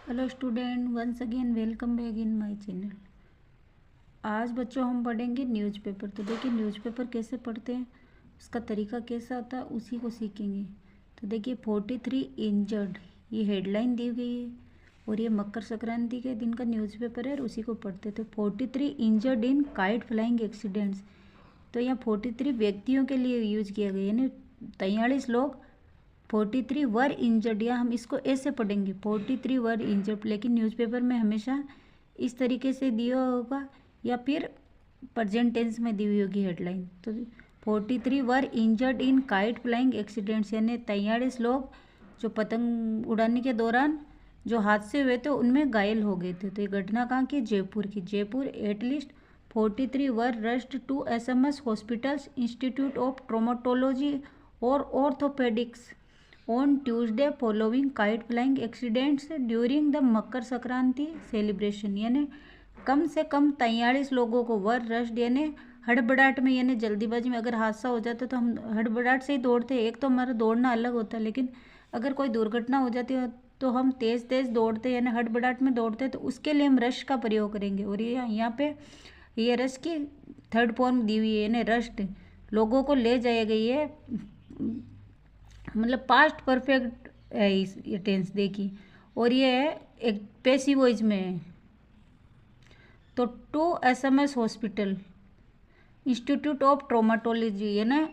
Hello student, once again welcome back in my channel. आज बच्चों हम पढ़ेंगे न्यूज़पेपर। तो देखिए न्यूज़पेपर कैसे पढ़ते हैं, उसका तरीका कैसा होता है, उसी को सीखेंगे। तो देखिए 43 इंजर्ड, ये हेडलाइन दी गई है और ये मकर संक्रांति के दिन का न्यूज़पेपर है और उसी को पढ़ते। तो 43 injured in kite flying accidents, तो यहाँ 43 व्यक्तियों के लिए यूज किया गया, यानी 43 लोग 43 वर इंजर्ड, या हम इसको ऐसे पढ़ेंगे 43 वर इंजर्ड, लेकिन न्यूज़पेपर में हमेशा इस तरीके से दिया होगा या फिर प्रेजेंट टेंस में दी हुई होगी हेडलाइन। तो 43 were injured in kite flying accidents, यानी 43 लोग जो पतंग उड़ाने के दौरान जो हादसे हुए थे उनमें घायल हो गए थे। तो ये घटना कहाँ की? जयपुर की। Jaipur at least 43 were rushed to SMS hospitals institute of traumatology और orthopaedics on Tuesday following kite flying accidents during the Makar Sankranti celebration, यानी कम से कम 43 लोगों को वर रश्ड, यानी हड़बड़ाहट में, यानी जल्दीबाजी में अगर हादसा हो जाता तो हम हड़बड़ाहट से ही दौड़ते हैं। एक तो हमारा दौड़ना अलग होता है, लेकिन अगर कोई दुर्घटना हो जाती है तो हम तेज़ तेज़ दौड़ते हैं, यानी हड़बड़ाहट में दौड़ते हैं। तो उसके लिए हम रश का प्रयोग करेंगे। और ये यहाँ पे ये रश की थर्ड फॉर्म दी हुई है, यानी रश्ड लोगों को ले जाया गई है, मतलब पास्ट परफेक्ट है ये टेंस देखिए। और ये है एक पैसिव वॉइस में है। तो to SMS hospital institute of traumatology, है ना,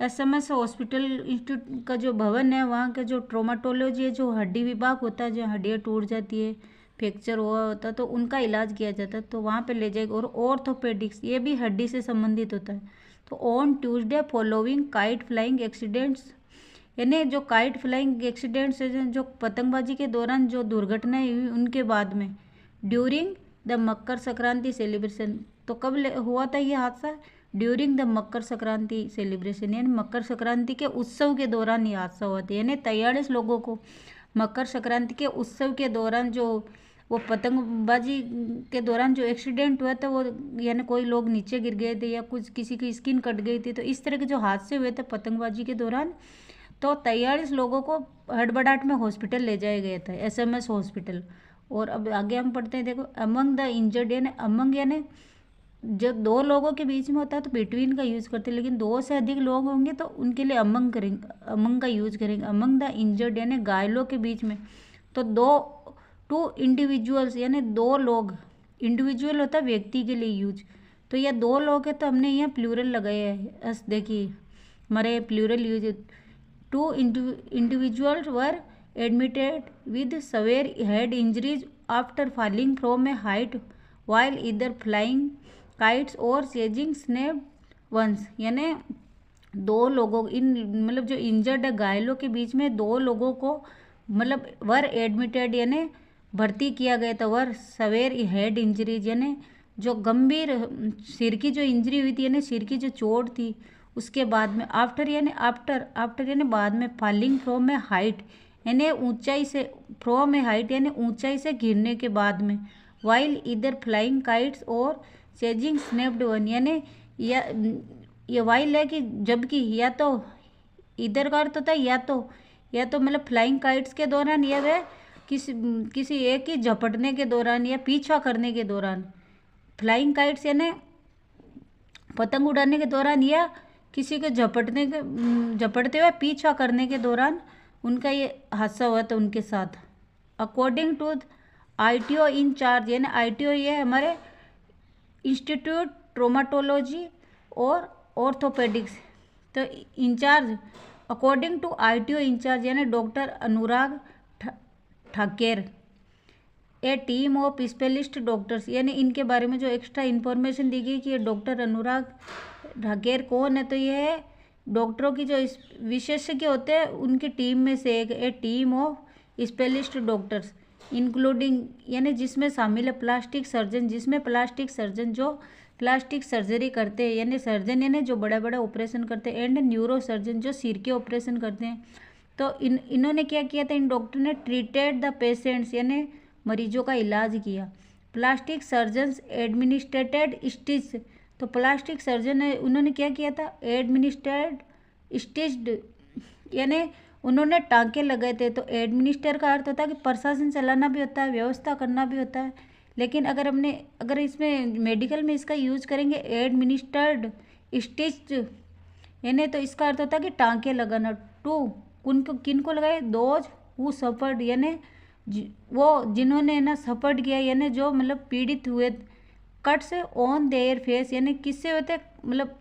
एसएमएस हॉस्पिटल इंस्टीट्यूट का जो भवन है, वहाँ का जो ट्रोमाटोलॉजी है, जो हड्डी विभाग होता है, जो हड्डियाँ टूट जाती है, फ्रैक्चर हुआ होता है, तो उनका इलाज किया जाता है, तो वहाँ पे ले जाएगा। और ऑर्थोपेडिक्स, ये भी हड्डी से संबंधित होता है। तो on Tuesday following kite flying accidents, यानी जो काइट फ्लाइंग एक्सीडेंट्स है, जो पतंगबाजी के दौरान जो दुर्घटनाएं हुई उनके बाद में, during the Makar Sankranti celebration. तो कब हुआ था ये हादसा? During the Makar Sankranti celebration, यानी मकर संक्रांति के उत्सव के दौरान ये हादसा हुआ था। यानी 43 लोगों को मकर संक्रांति के उत्सव के दौरान जो वो पतंगबाजी के दौरान जो एक्सीडेंट हुआ था, वो यानी कोई लोग नीचे गिर गए थे या कुछ किसी की स्किन कट गई थी, तो इस तरह के जो हादसे हुए थे पतंगबाजी के दौरान, तो 43 लोगों को हड़बड़ाहट में हॉस्पिटल ले जाया गया था, एसएमएस हॉस्पिटल। और अब आगे हम पढ़ते हैं, देखो अमंग द इंजर्ड, यानी अमंग, यानी जब दो लोगों के बीच में होता है तो बिटवीन का यूज़ करते हैं, लेकिन दो से अधिक लोग होंगे तो उनके लिए अमंग करेंगे, अमंग का यूज़ करेंगे। अमंग द इंजर्ड, यानी घायलों के बीच में। तो टू इंडिविजुअल्स, यानी दो लोग, इंडिविजुअल होता है व्यक्ति के लिए यूज, तो यह दो लोग है तो हमने यहाँ प्लूरल लगाया है। देखिए हमारे plural use. Two individuals were admitted with severe head injuries after falling from a height while either flying kites or chasing snapped ones, यानी दो लोगों इन मतलब जो इंजर्ड है, घायलों के बीच में दो लोगों को मतलब वर एडमिटेड, यानी भर्ती किया गया था। वर सवेर हेड इंजरीज, यानी जो गंभीर सिर की जो इंजरी हुई थी, यानी सिर की जो चोट थी, उसके बाद में आफ्टर, यानी आफ्टर यानी बाद में, फॉलिंग फ्रॉम ए हाइट, यानी ऊंचाई से, फ्रॉम ए हाइट यानी ऊंचाई से गिरने के बाद में, वाइल इधर फ्लाइंग काइट्स और चेजिंग स्नैप्ड वन, यानी या ये वाइल है कि जबकि, या तो इधर का अर्थ होता है या तो मतलब फ्लाइंग काइट्स के दौरान, या वह किसी किसी एक ही झपटने के दौरान या पीछा करने के दौरान। फ्लाइंग काइट्स यानी पतंग उड़ाने के दौरान या किसी को झपटते हुए पीछा करने के दौरान उनका ये हादसा हुआ था उनके साथ। According to ITO in charge, यानी आईटीओ ये हमारे इंस्टीट्यूट ट्रोमाटोलॉजी और ऑर्थोपेडिक्स, तो in charge, according to ITO in charge यानी doctor Anurag Thaker, a team of specialist doctors, यानी इनके बारे में जो एक्स्ट्रा इन्फॉर्मेशन दी गई कि ये डॉक्टर अनुराग ठाकेर कौन है, तो ये है डॉक्टरों की जो विशेषज्ञ होते हैं उनकी टीम में से एक, a team of specialist doctors including, यानी जिसमें शामिल है प्लास्टिक सर्जन, जिसमें प्लास्टिक सर्जन जो प्लास्टिक सर्जरी करते हैं, यानी सर्जन यानी जो बड़ा बड़ा ऑपरेशन करते हैं, एंड न्यूरो सर्जन जो सिर के ऑपरेशन करते हैं। तो इन्होंने क्या किया था, इन डॉक्टर ने ट्रीटेड द पेशेंट्स, यानी मरीजों का इलाज किया। प्लास्टिक सर्जन्स एडमिनिस्ट्रेटेड स्टिच, तो प्लास्टिक सर्जन है उन्होंने क्या किया था, एडमिनिस्ट्रेड स्टिच्ड, यानी उन्होंने टांके लगाए थे। तो एडमिनिस्टर का अर्थ होता है कि प्रशासन चलाना भी होता है, व्यवस्था करना भी होता है। लेकिन अगर इसमें मेडिकल में इसका यूज करेंगे एडमिनिस्टर्ड स्टिच्ड, यानी तो इसका अर्थ होता है कि टांके लगाना। टू किन को लगाए, दोज हु सफर्ड, यानी वो जिन्होंने ना सफर्ड किया, यानी जो मतलब पीड़ित हुए। कट्स ऑन देयर फेस, यानी किससे होते, मतलब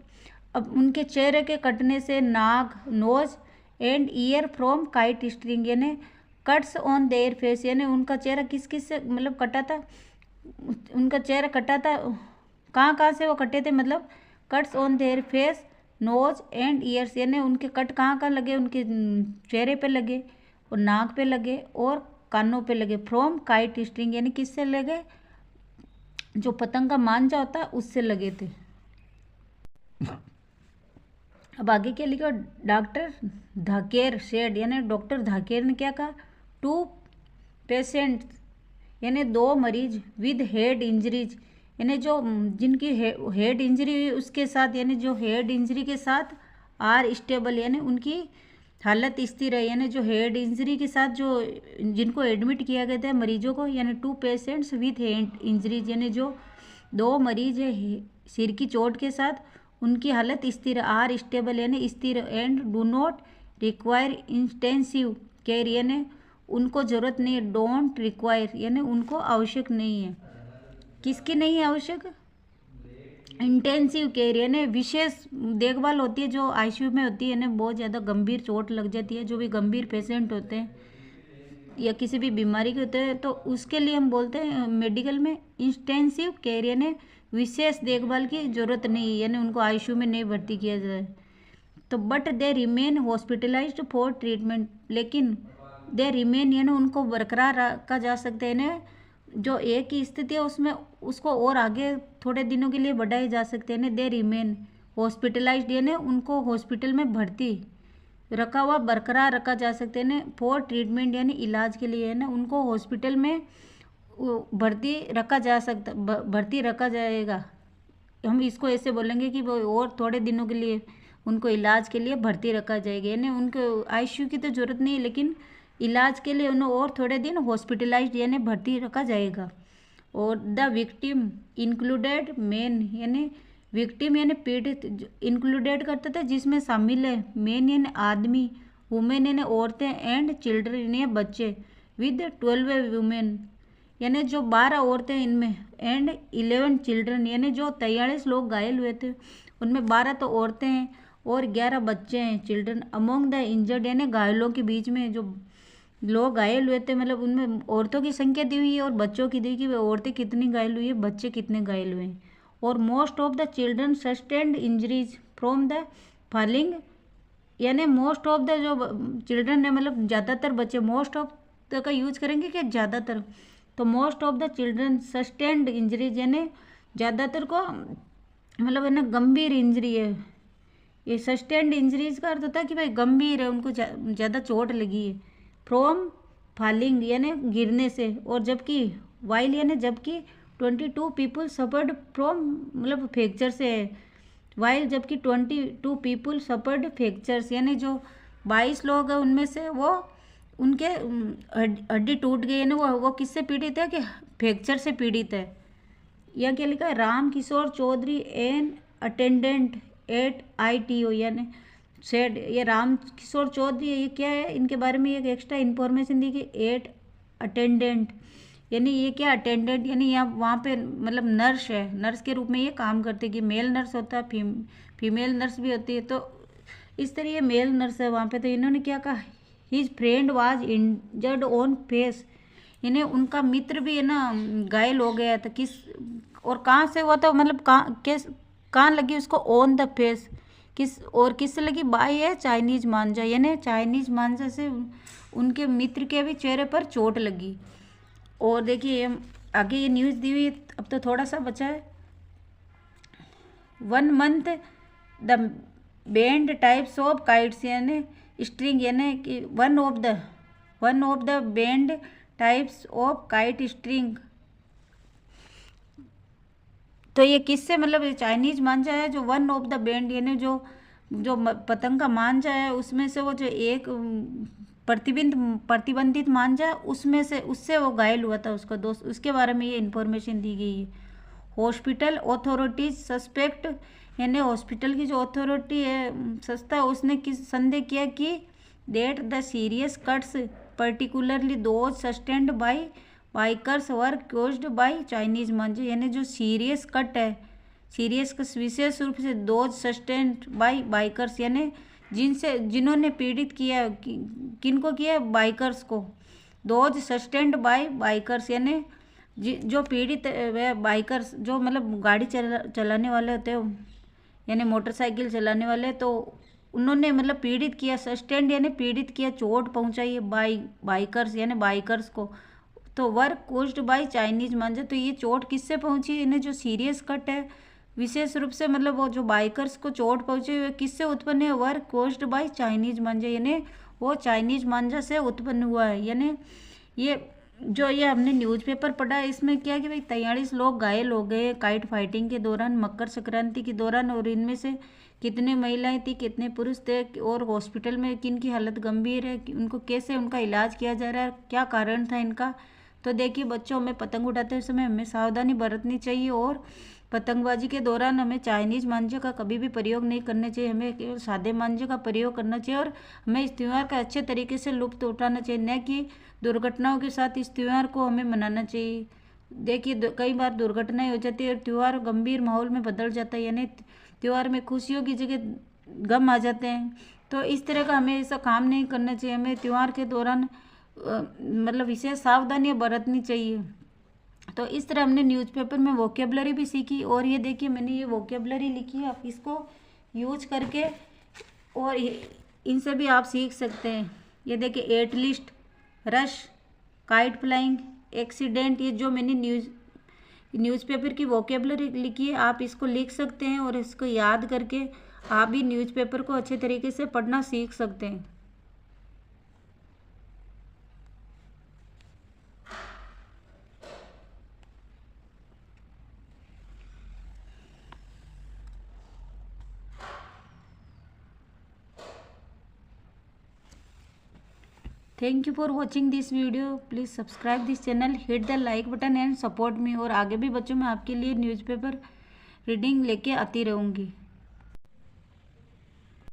अब उनके चेहरे के कटने से, नाक, nose and ear from kite string, यानी कट्स ऑन देयर फेस, यानी उनका चेहरा किस किस से मतलब कटा था, उनका चेहरा कटा था, कहाँ कहाँ से वो कटे थे, मतलब cuts on their face, nose and ears, यानी उनके कट कहाँ कहाँ लगे, उनके चेहरे पे लगे और नाक पे लगे और कानों पे लगे। फ्रॉम काइट स्ट्रिंग, यानी किससे लगे, जो पतंग का मांझा होता है उससे लगे थे। अब आगे क्या लिखा, डॉक्टर धाकेर सेड, यानी डॉक्टर धाकेर ने क्या कहा, टू पेशेंट्स, यानी 2 मरीज विद हेड इंजरीज, यानी जो जिनकी हेड इंजरी हुई उसके साथ, यानी जो हेड इंजरी के साथ आर स्टेबल, यानी उनकी हालत स्थिर है, यानी जो हेड इंजरी के साथ जो जिनको एडमिट किया गया था मरीजों को, यानी 2 पेशेंट्स विद हेड इंजरीज, यानी जो 2 मरीज है सिर की चोट के साथ, उनकी हालत स्थिर, आर स्टेबल यानी स्थिर, and do not require intensive care, यानी उनको ज़रूरत नहीं है, डोंट रिक्वायर यानी उनको आवश्यक नहीं है, किसकी नहीं है आवश्यक, इंटेंसिव केयर यानी विशेष देखभाल होती है जो आईसीयू में होती है ना, बहुत ज़्यादा गंभीर चोट लग जाती है, जो भी गंभीर पेशेंट होते हैं या किसी भी बीमारी के होते हैं, तो उसके लिए हम बोलते हैं मेडिकल में इंटेंसिव केयर, यानी विशेष देखभाल की ज़रूरत नहीं, यानी उनको आईसीयू में नहीं भर्ती किया जाए। तो but they remain hospitalised for treatment, लेकिन दे रिमेन यानी उनको बरकरार रखा जा सकता है ना, जो एक ही स्थिति है उसमें उसको और आगे थोड़े दिनों के लिए बढ़ाए जा सकते हैं ना। दे रिमेन हॉस्पिटलाइज्ड यानी उनको हॉस्पिटल में भर्ती रखा हुआ बरकरार रखा जा सकते हैं ना, फॉर ट्रीटमेंट यानी इलाज के लिए है ना, उनको हॉस्पिटल में भर्ती रखा जा सकता, भर्ती रखा जाएगा। हम इसको ऐसे बोलेंगे कि वो और थोड़े दिनों के लिए उनको इलाज के लिए भर्ती रखा जाएगा, यानी उनको आईसीयू की तो ज़रूरत नहीं है, लेकिन इलाज के लिए उन्हें और थोड़े दिन हॉस्पिटलाइज्ड यानी भर्ती रखा जाएगा। और द विक्टिम इंक्लूडेड मेन यानी विक्टिम यानी पीड़ित इंक्लूडेड करते थे जिसमें शामिल है मेन यानी आदमी, वुमेन यानी औरतें, एंड चिल्ड्रन यानी बच्चे, विद 12 वुमेन यानी जो 12 औरतें इनमें, एंड 11 चिल्ड्रन यानी जो 43 लोग घायल हुए थे उनमें 12 तो औरतें हैं और 11 बच्चे हैं चिल्ड्रन। अमोंग द इंजर्ड यानी घायलों के बीच में जो लोग घायल हुए थे, मतलब उनमें औरतों की संख्या दी हुई है और बच्चों की दी हुई कि वे औरतें कितनी घायल हुई है, बच्चे कितने घायल हुए हैं। और most of the children sustained injuries from the falling, यानी मोस्ट ऑफ द जो चिल्ड्रन है मतलब ज़्यादातर बच्चे, मोस्ट ऑफ द का यूज करेंगे कि ज़्यादातर, तो most of the children sustained injuries यानी ज़्यादातर को मतलब है ना गंभीर इंजरी है। ये सस्टेन्ड इंजरीज का अर्थ होता है कि भाई गंभीर है, उनको ज़्यादा चोट लगी है। फ्रॉम फॉलिंग यानी गिरने से, और जबकि वाइल यानी जबकि 22 पीपल सफर्ड फ्रॉम मतलब फ्रैक्चर से है, वाइल जबकि 22 पीपल सफर्ड फ्रैक्चर्स यानी जो 22 लोग हैं उनमें से वो उनके हड्डी टूट गई है ना, वो किससे पीड़ित है कि फ्रैक्चर से पीड़ित है। यह क्या लिखा है, Ram Kishore Chaudhary an attendant at ITO यानी सेड, ये राम किशोर चौधरी ये क्या है, इनके बारे में एक एक्स्ट्रा इन्फॉर्मेशन दी कि एट अटेंडेंट यानी ये क्या अटेंडेंट यानी यहाँ वहाँ पे मतलब नर्स है, नर्स के रूप में ये काम करते कि मेल नर्स होता है, फीमेल नर्स भी होती है, तो इस तरह ये मेल नर्स है वहाँ पे। तो इन्होंने क्या कहा, his friend was injured on face यानी उनका मित्र भी है ना घायल हो गया था, किस और कहाँ से हुआ था, मतलब कहाँ लगी उसको, ऑन द फेस, किससे लगी, बाय है चाइनीज मांझा यानी चाइनीज मांझा से उनके मित्र के भी चेहरे पर चोट लगी। और देखिए आगे ये न्यूज़ दी हुई, अब तो थोड़ा सा बचा है। 1 month the band types of kites यानी स्ट्रिंग यानी कि one of the band types of kite string, तो ये किससे मतलब चाइनीज मांझा है जो वन ऑफ द बैंड यानी जो जो पतंग का मांझा है उसमें से वो जो एक प्रतिबंधित मांझा उसमें से उससे वो घायल हुआ था उसका दोस्त, उसके बारे में ये इन्फॉर्मेशन दी गई है। हॉस्पिटल अथॉरिटीज सस्पेक्ट, यानी हॉस्पिटल की जो अथॉरिटी है संस्था, उसने किस संदेह किया कि that the serious cuts particularly those sustained by bikers were caused by Chinese मांझे, यानी जो सीरियस कट है, सीरियस का विशेष रूप से दोज सस्टेन्ड बाय बाइकर्स, यानी जिन्होंने पीड़ित किया, किनको किया, बाइकर्स को। दोज सस्टेन्ड बाय बाइकर्स यानी जो पीड़ित वे बाइकर्स, जो मतलब गाड़ी चलाने वाले होते हैं, यानी मोटरसाइकिल चलाने वाले, तो उन्होंने मतलब पीड़ित किया, सस्टेन्ड यानी पीड़ित किया, चोट पहुंचाई है बाइकर्स यानी बाइकर्स को। तो वर कोज्ड बाय चाइनीज मांझा, तो ये चोट किससे पहुंची, इन्हें जो सीरियस कट है विशेष रूप से मतलब वो जो बाइकर्स को चोट पहुंची हुई किससे उत्पन्न है, वर कोज्ड बाय चाइनीज मांझा, यानी वो चाइनीज मांझा से उत्पन्न हुआ है। यानी ये हमने न्यूज़पेपर पढ़ा है, इसमें क्या है कि भाई 43 लोग घायल हो गए काइट फाइटिंग के दौरान, मकर संक्रांति के दौरान, और इनमें से कितने महिलाएं थी, कितने पुरुष थे, और हॉस्पिटल में किन की हालत गंभीर है, उनको कैसे उनका इलाज किया जा रहा है, क्या कारण था इनका। तो देखिए बच्चों, हमें पतंग उड़ाते समय हमें सावधानी बरतनी चाहिए, और पतंगबाजी के दौरान हमें चाइनीज मांझे का कभी भी प्रयोग नहीं करना चाहिए, हमें केवल सादे मांझे का प्रयोग करना चाहिए, और हमें इस त्यौहार का अच्छे तरीके से लुत्फ उठाना चाहिए, न कि दुर्घटनाओं के साथ इस त्यौहार को हमें मनाना चाहिए। देखिए कई बार दुर्घटनाएं हो जाती है और त्यौहार गंभीर माहौल में बदल जाता है, यानी त्यौहार में खुशियों की जगह गम आ जाते हैं। तो इस तरह का हमें ऐसा काम नहीं करना चाहिए, हमें त्यौहार के दौरान मतलब विशेष सावधानियां बरतनी चाहिए। तो इस तरह हमने न्यूज़पेपर में वोकेबलरी भी सीखी, और ये देखिए मैंने ये वोकेबलरी लिखी है, आप इसको यूज करके और इनसे भी आप सीख सकते हैं। ये देखिए at least, rush, kite flying, accident, ये जो मैंने न्यूज़पेपर की वोकेबलरी लिखी है आप इसको लिख सकते हैं, और इसको याद करके आप भी न्यूज़पेपर को अच्छे तरीके से पढ़ना सीख सकते हैं। Thank you for watching this video, please subscribe this channel, hit the like button and support me, और आगे भी बच्चों मैं आपके लिए न्यूज़पेपर रीडिंग लेके आती रहूँगी।